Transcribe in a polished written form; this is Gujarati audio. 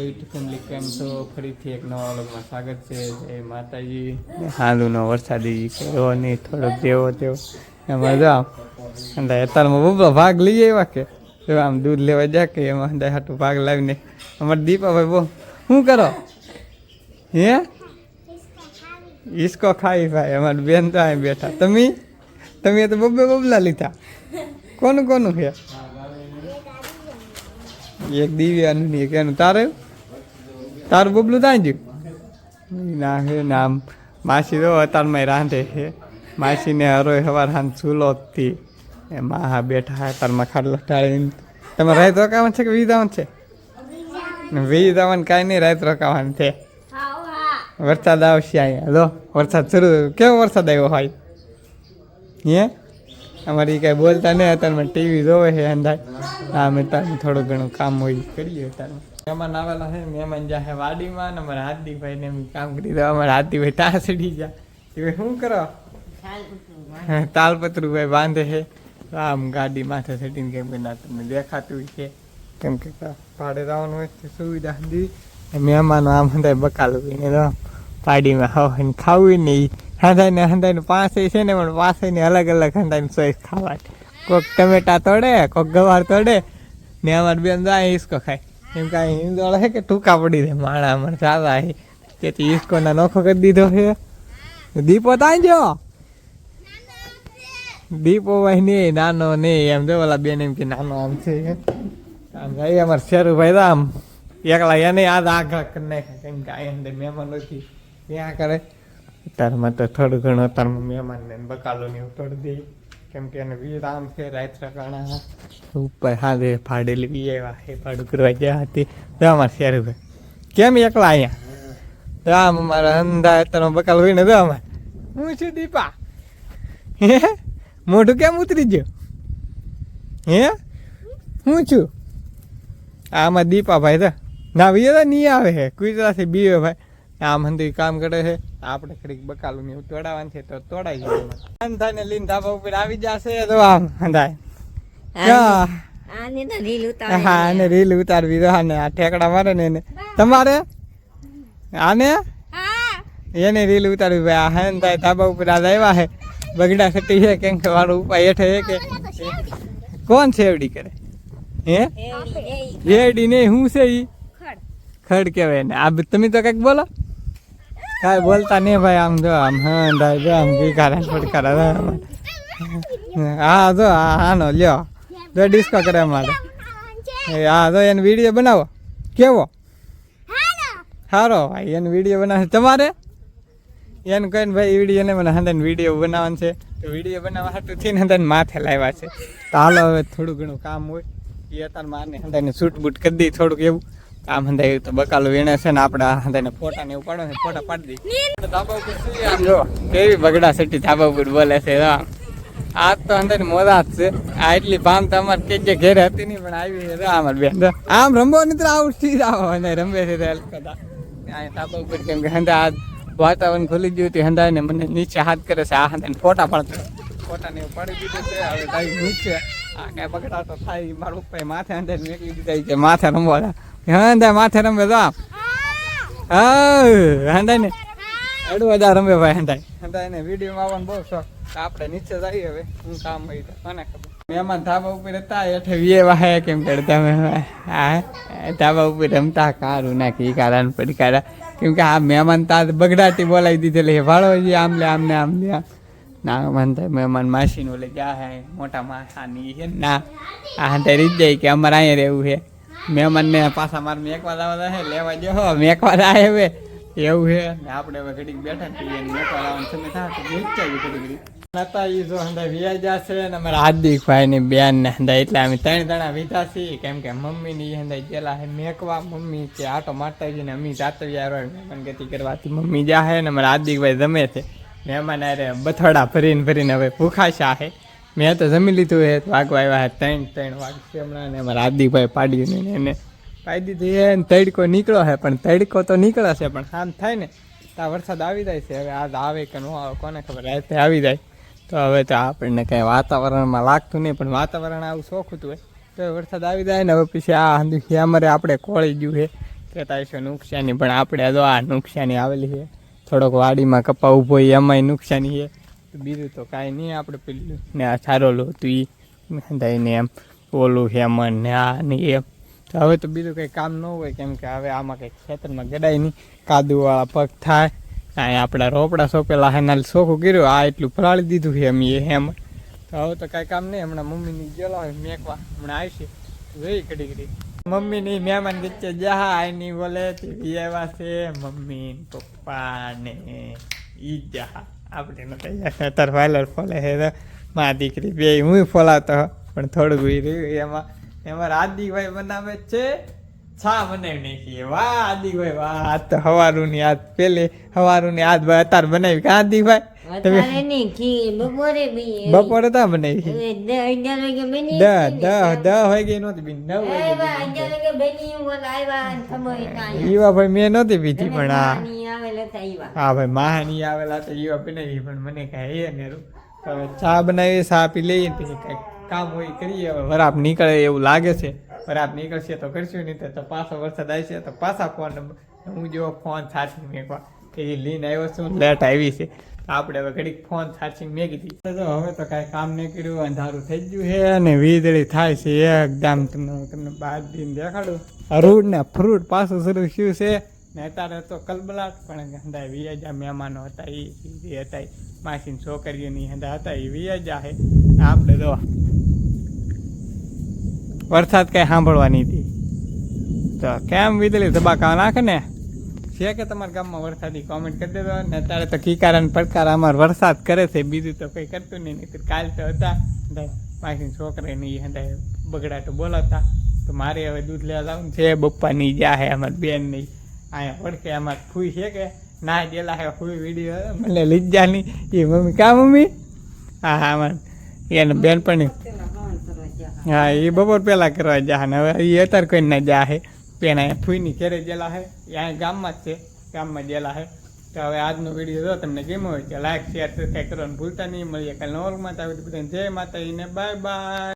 યુટ્યુબ ફેમિલી કેમ છો? ફરીથી એક નવા વ્લોગમાં સ્વાગત છે. જય માતાજી. હાલુનો વરસાદી કર્યો નહીં, થોડોક જેવો તેવો એમાં જાઓ અને અત્યારમાં બબલો ભાગ લઈ આવ્યા કે જો આમ દૂધ લેવા જાય કે એમાં હાટું ભાગ લાવીને અમારે દીપાભાઈ બહુ શું કરો હે ઈસકો ખાઈ ભાઈ અમારી બેન તો અહીં બેઠા. તમે તો બબલા લીધા. કોનું છે? એક દિવ્યાનું એક એનું તારું બબલું ત્યાં ગયું ના હે નામ માસી તો અતારમાં રાંધે છે. માસીને હરોય સવાર હાથ ચૂલોથી એમાં હા બેઠા અતારમાં ખાટલો ટાળીને. તમારે રાત રોકાવાનું છે કે વીજાવાનું છે? વીજાવાનું કાંઈ નહીં, રાત રોકાવાનું છે. વરસાદ આવશે અહીંયા. લો વરસાદ શરૂ. કેવો વરસાદ આવ્યો હોય હે? અમારી કાંઈ બોલતા નહીં. અત્યારમાં ટીવી જોવે છે અંદાજ. અમે તારું થોડું ઘણું કામ હોય કરીએ. અત્યારમાં મહેમાન આવેલા છે. મહેમાન જાય વાડીમાં ને અમારા હાર્દિકભાઈને એમ કામ કરી દો. અમારા હાર્દિકભાઈ ત્યાં ચડી ગયા. એ શું કરો? તાલપત્રું ભાઈ બાંધે છે. આમ ગાડી માથે ચડીને કેમ કે ના તમને દેખાતું છે કેમ કે ભાડે જવાનું હોય તો સુવિધા હતી. મહેમાનો આમ હંધાય બકાલું ને પાડીમાં હવે ખાવું નહીં. હંધાઈને પાસે છે ને પણ પાસે ને અલગ અલગ હંધાઈને ચોઈસ ખાવા. કોઈક ટમેટા તોડે, કોઈક ગવાર તોડે ને અમારે બેન જાય ઈસકો ખાય. એમ કાંઈ હિંદોળે છે કે ટૂંકા પડી દે માણા અમારે સાદા છે તેથી ઈસકોના નોખો કરી દીધો છે. દીપો ત્યાં જો દીપો ભાઈ નહીં નાનો નહીં એમ જો ઓલા બેન એમ કે નાનો આમ છે આમ જાય. અમારે શેરુભાઈ તો આમ એકલા એને યાદ આગળ કરી નાખ્યા કેમ કે અહીંયા મહેમાન નથી ત્યાં કરે. અત્યારમાં તો થોડું ઘણું અત્યારમાં મહેમાનને બકાલો ને તોડી દે કેમ કે એને વિરામ છે. રાત રકાણા ઉપર હાથે ફાડેલી બી આવ્યા એ ભાડું કરવા ગયા હતી. તો અમારે શેરુભાઈ કેમ એકલા અહીંયા તો આમ અમારા અંધા અત્યારમાં બકાલ હોય ને તો અમારે હું છું દીપા હે મોઢું કેમ ઉતરી ગયું હે હું છું આમાં દીપાભાઈ તો ના વીએ તો નહીં આવે છે ગુજરાતી બીવે ભાઈ આમ હંધી કામ કરે છે. આપણે ખડીક બકાલું ને તોડાવવાનું છે તો તોડાઈ જાય. અંધાને લીન ધાબા ઉપર આવી જશે તો આમ અંધાય હા અને રીલ ઉતારવી તો આને આ ઠેકડા મારે ને એને તમારે આને એને રીલ ઉતારવી ભાઈ. આ હંધાય ધાબા ઉપર આજ આવ્યા છે બગડા ખટી છે કેમ કે વાળું ઉપાય હેઠે છે કે કોણ છેવડી કરે હે રેડી નહીં હું છે ઈ ખડ કહેવાય ને. આ તમે તો કંઈક બોલો કાંઈ બોલતા નહીં ભાઈ. આમ જો આમ હા જો આમ ઘીકારા ફટકારા હા જો આનો લ્યો જો ડિસ્કો કરે અમારે. હા જો એને વિડીયો બનાવો કેવો સારો ભાઈ એને વિડીયો બનાવે તમારે એને કહીને ભાઈ વિડીયો ને મને હંધાને વિડીયો બનાવવાનું છે તો વિડીયો બનાવવા હાટું થઈને હંધાને માથે લાવ્યા છે. તો હાલો હવે થોડું ઘણું કામ હોય એ અત્યારે મારને હંધાને શૂટ બૂટ કરી દઈ થોડુંક એવું આમ હંધાય તો બકાલો વીણે છે ને આપણે હંધાને ફોટા ને એવું પાડો ને ફોટા પાડી દઈ. ધાબા ઉપર આમ જો કેવી બગડા સટી ધાબા ઉપર બોલે છે. આજ તો હંધાને મોજા જ છે. આ એટલી ભામ તો અમારે કે જે ઘેરે હતી નહીં પણ આવી છે અમારે બેન આમ રમવો નહીં તો આવું ઠીક આવો રમે છે કદા ધાબા ઉપર કેમ કે હંધા આ વાતાવરણ ખુલી ગયું હતું હંધાય ને મને નીચે હાથ કરે છે. આ હંધાને ફોટા પાડતો ફોટા ને એવું પાડી દીધું છે. હવે તારી નીચે આ કાંઈ બગડા તો થાય મારું ઉપર માથે હંધાને મેકલી દીધા છે માથે રમવા હંધા માથે રમે તો આમ હંધાય ને અડું બધા રમે ભાઈ હંધાય ને વિડીયોમાં આવવાનો બહુ શોખ. આપણે નીચે જઈએ હવે શું કામ હોય તો કોને ખબર. મહેમાન ધાબા ઉપર હતા હેઠે વીએ વાહે કેમ કે તમે હા ધાબા ઉપર રમતા કારું નાખી કારણ પડી કાઢા કેમ કે આ મહેમાન તા બગડાટી બોલાવી દીધેલી ભાડો આમ લે આમને આમ લે ના માનતા મહેમાન માસીનો લઈ ગયા હે મોટા માસાની છે ના આ હંધાય રીત જાય કે અમારે અહીંયા રહેવું છે. મહેમાનને પાછા મારે મેકવા જવા છે લેવા જો મેકવા જાય હવે એવું છે ને આપણે હવે ઘડીક બેઠા છીએ મેકવા લાવવાનો સમય થાય તો વેચાવી ઘડી નતા એ જો હંધાય વ્યાજ જશે ને અમારા હાર્દિકભાઈ ની બેન ને હંધાય એટલે અમે 3 જણા વીધા છીએ કેમ કે મમ્મી ની હંધાય ગયેલા હે મેકવા. મમ્મી કે આટો મારતા જઈને અમી જાતા યાર મહેમાન ગતિ કરવાથી મમ્મી જા હે ને અમારા હાર્દિકભાઈ જમે છે. મહેમાન અરે બથડા ભરીને હવે ભૂખાશા હે. મેં તો જમી લીધું હે વાગવા આવ્યા હે 3 વાગશે હમણાં ને અમારા હાર્દિકભાઈ પાડ્યું ને એને પાડી દીધી હે. તડકો નીકળો હે પણ તડકો તો નીકળે છે પણ શાંત થાય ને ત્યાં વરસાદ આવી જાય છે. હવે આજ આવે કે ન આવે કોને ખબર. રાતે આવી જાય તો હવે તો આપણને કાંઈ વાતાવરણમાં લાગતું નહીં પણ વાતાવરણ આવું શોખતું હોય તો વરસાદ આવી જાય ને હવે પછી આ અમારે આપણે કોળી ગયું છે કહેતા હશો નુકસાની, પણ આપણે તો આ નુકસાની આવેલી છે. થોડોક વાડીમાં કપા ઊભો હોય એમાંય નુકસાની છે. બીજું તો કાંઈ નહીં. આપણે પેલું ને આ સારોલું હતું એ ને એમ ઓલું હેમન ને આ ને એમ. તો હવે તો બીજું કંઈ કામ ન હોય, કેમ કે હવે આમાં કંઈક ખેતરમાં ગડાય નહીં, કાદુવાળા પગ થાય. કાંઈ આપણા રોપડા સોંપેલા હે નાલ ચોખ્ખું કર્યું, આ એટલું ફરાળી દીધું છે એમ એ હેમ. તો હવે તો કાંઈ કામ નહીં. હમણાં મમ્મીની ગયેલા હોય મેકવા, હમણાં આવશે જોઈ ઘડી ઘડી. મમ્મીની મહેમાન વચ્ચે જહા આઈની બોલે ટીવી આવ્યા છે મમ્મી પપ્પા ને ઈ જહા. આપણે નતા અત્યારે વાયલર ફોલે છે મા દીકરી બે હું ફોલાતો, પણ થોડુંક રહ્યું એમાં આદિભાઈ બનાવે છે છા બનાવી નાખીએ. વાહ આદિભાઈ વાહ, આજ તો હવારુની યાદ પેલે હવારુની યાદ અત્યારે બનાવી કા આદિભાઈ? બપોરે તા બનાવી 10 વાગે નહોતી બી 9 વાગે ઈવા ભાઈ મેં નહોતી પીધી, પણ હા ભાઈ મહાની આવેલા તો ઈવા બનાવી, પણ મને કાંઈ એ ને હવે ચા બનાવી ચા પી લઈએ પછી કાંઈક કામ હોય કરીએ. હવે વરાપ નીકળે એવું લાગે છે, વરાપ નીકળશે તો કરશું, નહીં તો પાછો વરસાદ આવશે તો પાછા ફોન હું જેવો ફોન સાચી મેકવા એ લઈને આવ્યો છું, લેટ આવી છે. આપણે હવે ઘડીક ફોન ચાર્જિંગ મેકી દીધી. તો હવે તો કાંઈ કામ નહીં કર્યું, અંધારું થઈ ગયું છે અને વીજળી થાય છે એકદમ. તમને બહાર દઈને દેખાડું રૂટ ને ફ્રૂટ પાછું શરૂ થયું છે ને. અત્યારે તો કલબલાટ, પણ હંધા વિયાજા મહેમાનો હતા એ હતા માસીની છોકરીઓની હંધા હતા એ વિયાજા છે. આપણે તો વરસાદ કાંઈ સાંભળવાની હતી તો કેમ વીજળી ધબાકા નાખે ને છે કે તમારા ગામમાં વરસાદી કોમેન્ટ કરી દેજો. ને અત્યારે તો કિકારા પડકાર અમારે વરસાદ કરે છે, બીજું તો કંઈ કરતું નહીં. કાલ તો હતા માસી છોકરાની હતા બગડાટો બોલાવતા, તો મારે હવે દૂધ લેવા જવાનું છે. બપ્પાની જા હે અમારી બેન નહીં અહીંયા પડખે અમારે ફૂઈ છે કે ના ગયેલા હે ફૂઈ વિડીયો મને લીજાની એ મમ્મી કા મમ્મી હા હા અમારે એને બેન પણ હા એ બપોર પહેલાં કરવા જા ને હવે એ અત્યારે કોઈ ના જા હે. પેલા અહીંયા ફૂઈની ઘેરે ગયેલા છે, અહીંયા ગામમાં જ છે, ગામમાં ગયેલા છે. તો હવે આજનો વિડીયો જો તમને ગમ્યો હોય તો લાઈક શેર સબસ્ક્રાઈબ કરવાનું ભૂલતા નહીં. મળીએ કાલે નોર્મલમાં. બધાને જય માતાજીને બાય બાય.